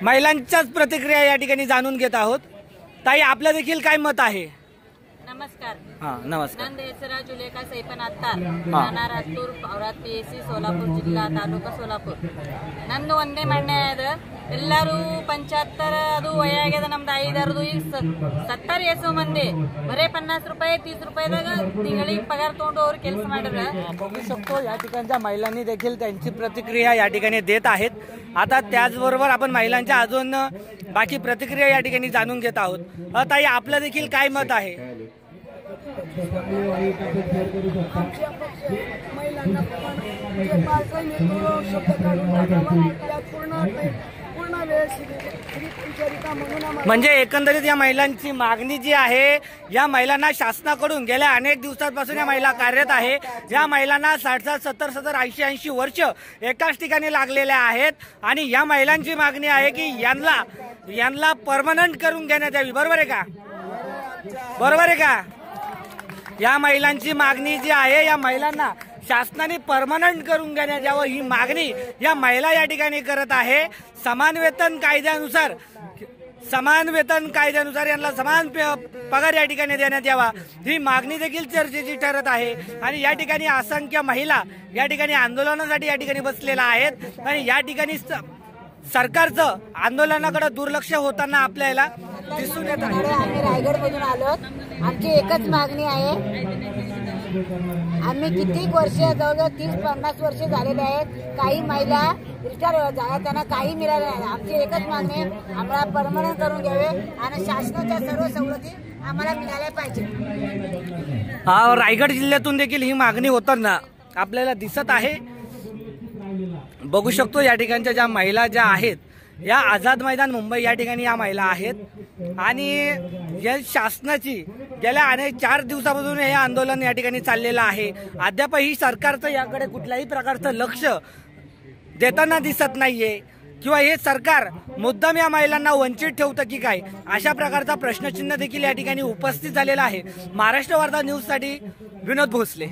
महिलांच्याच प्रतिक्रिया या ठिकाणी जाणून घेत आहोत। ताई, आपलं देखील काय मत आहे? नमस्कार। नमस्कार। ನಂದು ಹೆಸರು ಜುಲೇಖಾ ಸೈಪನ್ ಅತ್ತಾರ್, ನಾನಾರ್ ಹತ್ತೂರ್ ಪೌರಾತ್ PSC ಸೋಲಾಪುರ ಜಿಲ್ಲಾ ತಾಲೂಕು ಸೋಲಾಪುರ। ನಂದು ಒಂದೇ ಮಣ್ಣೆ ಅದ, ಎಲ್ಲರೂ 75 ಅದು ವಯಾಗ್ಯದ, ನಮ್ದು 5 ಈಗ 70 ಎಸು ಮಂದಿ ಬರೇ 50 ರೂಪಾಯಿ 30 ರೂಪಾಯಿದಾಗ ತಿಂಗಳಿಗೆ पगार तोंड ಅವರು ಕೆಲಸ ಮಾಡಿದ್ರೆ बघू शकतो या ठिकाणच्या महिलांनी देखील त्यांची प्रतिक्रिया या ठिकाणी देत आहेत। आता त्याचबरोबर आपण महिलांच्या अजून बाकी प्रतिक्रिया या ठिकाणी जाणून घेत आहोत। ताई, आपलं देखील काय मत आहे? म्हणजे एकंदरीत या महिलांची मागणी जी आहे, या महिलांना शासनाकडून गेल्या अनेक दिवसांपासून या महिला कार्यरत आहे। या महिलांना 60, 70, 80 वर्ष एकाच ठिकाणी लागलेल्या आहेत आणि या महिलांची मागणी आहे की यांना परमनंट करून घेण्यात यावी। बरोबर आहे का? बरोबर आहे का? या महिलांची मागणी जी आहे, या महिलांना शासनाने परमनंट करून घेण्यात यावं ही मागणी या महिला या ठिकाणी करत आहे। समान वेतन कायद्यानुसार यांना समान पगार या ठिकाणी देण्यात यावा ही मागणी देखील चर्चेची ठरत आहे। आणि या ठिकाणी असंख्य महिला या ठिकाणी आंदोलनासाठी या ठिकाणी बसलेल्या आहेत आणि या ठिकाणी सरकारचं आंदोलनाकडे दुर्लक्ष होताना आपल्याला दिसून येत आहे। आम्ही रायगडमधून आलो, आमची एकच मागणी आहे। आम्ही कित्येक वर्ष, जवळजवळ 30-50 वर्ष झालेले आहेत, काही महिला रिटायर झाल्या, त्यांना काही मिळालं नाही। आमची एकच मागणी आहे, आम्हाला परमनंट करून घ्यावे आणि शासनाच्या सर्व सवलती आम्हाला मिळाल्या पाहिजे। रायगड जिल्ह्यातून देखील ही मागणी होताना आपल्याला दिसत आहे। बघू शकतो या ठिकाणच्या ज्या महिला ज्या आहेत, या आझाद मैदान मुंबई या ठिकाणी या महिला आहेत आणि या शासनाची गेल्या अनेक 4 दिवसापासून हे आंदोलन या ठिकाणी चाललेलं आहे। अद्यापही सरकारचं याकडे कुठल्याही प्रकारचं लक्ष देताना दिसत नाहीये किंवा हे सरकार मुद्दाम या महिलांना वंचित ठेवतं की काय, अशा प्रकारचा प्रश्नचिन्ह देखील या ठिकाणी उपस्थित झालेला आहे। महाराष्ट्र वार्ता न्यूज साठी विनोद भोसले।